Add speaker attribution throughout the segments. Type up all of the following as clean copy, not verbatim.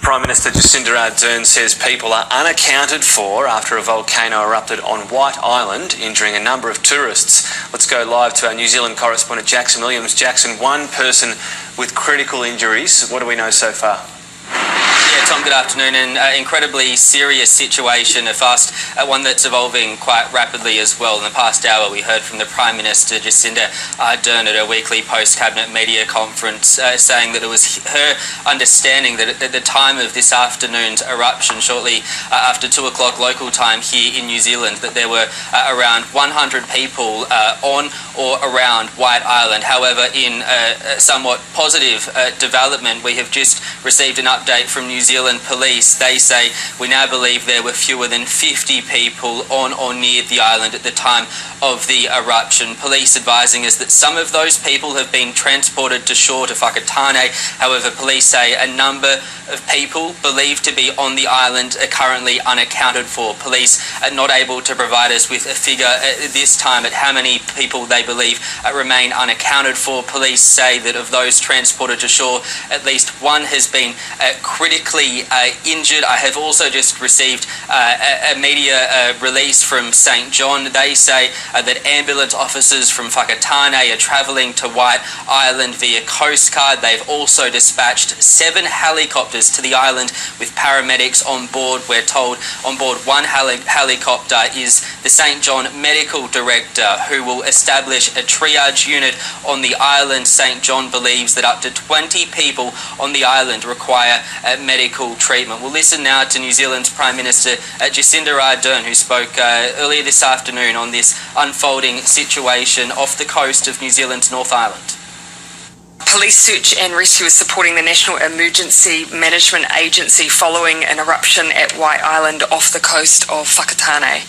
Speaker 1: Prime Minister Jacinda Ardern says people are unaccounted for after a volcano erupted on White Island, injuring a number of tourists. Let's go live to our New Zealand correspondent Jackson Williams. Jackson, one person with critical injuries. What do we know so far?
Speaker 2: Yeah, Tom, good afternoon. An incredibly serious situation, a fast one that's evolving quite rapidly as well. In the past hour, we heard from the Prime Minister Jacinda Ardern at a weekly post-cabinet media conference saying that it was her understanding that at the time of this afternoon's eruption, shortly after 2 o'clock local time here in New Zealand, that there were around 100 people on or around White Island. However, in a somewhat positive development, we have just received an update from New Zealand Police. They say we now believe there were fewer than 50 people on or near the island at the time of the eruption. Police advising us that some of those people have been transported to shore to Whakatane. However, police say a number of people believed to be on the island are currently unaccounted for. Police are not able to provide us with a figure at this time at how many people they believe remain unaccounted for. Police say that of those transported to shore, at least one has been critically injured. I have also just received a media release from St John. They say that ambulance officers from Whakatane are travelling to White Island via Coast Guard. They've also dispatched 7 helicopters to the island with paramedics on board. We're told on board one helicopter is the St John Medical Director, who will establish a triage unit on the island. St John believes that up to 20 people on the island require medical treatment. We'll listen now to New Zealand's Prime Minister Jacinda Ardern, who spoke earlier this afternoon on this unfolding situation off the coast of New Zealand's North Island.
Speaker 3: Police search and rescue is supporting the National Emergency Management Agency following an eruption at White Island off the coast of Whakatane.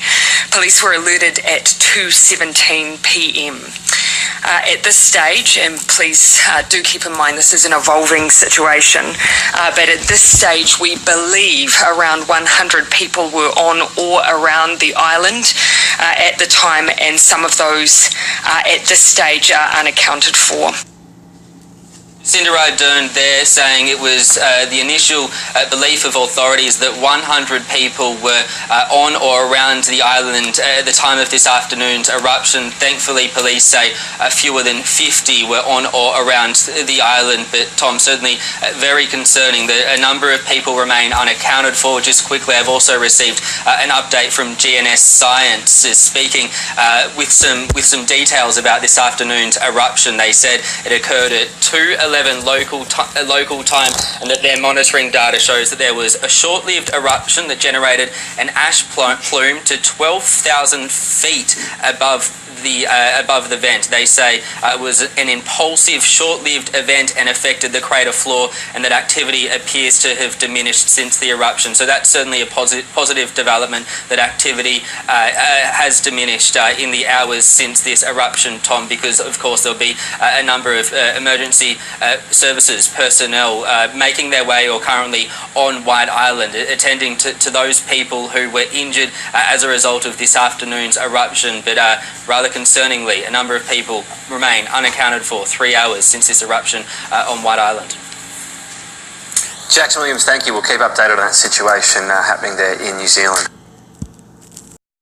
Speaker 3: Police were alerted at 2:17 p.m. At this stage, and please do keep in mind this is an evolving situation, but at this stage we believe around 100 people were on or around the island at the time, and some of those at this stage are unaccounted for.
Speaker 2: Jacinda Ardern there saying it was the initial belief of authorities that 100 people were on or around the island at the time of this afternoon's eruption. Thankfully, police say fewer than 50 were on or around the island, but Tom, certainly very concerning that a number of people remain unaccounted for. Just quickly, I've also received an update from GNS Science speaking with some details about this afternoon's eruption. They said it occurred at 2:11 local time, and that their monitoring data shows that there was a short-lived eruption that generated an ash plume to 12,000 feet above the vent. They say it was an impulsive, short-lived event and affected the crater floor, and that activity appears to have diminished since the eruption. So that's certainly a positive development, that activity has diminished in the hours since this eruption, Tom, because of course there'll be a number of emergency services personnel making their way or currently on White Island, attending to those people who were injured as a result of this afternoon's eruption. But rather concerningly, a number of people remain unaccounted for 3 hours since this eruption on White Island.
Speaker 1: Jackson Williams, thank you. We'll keep updated on that situation happening there in New Zealand.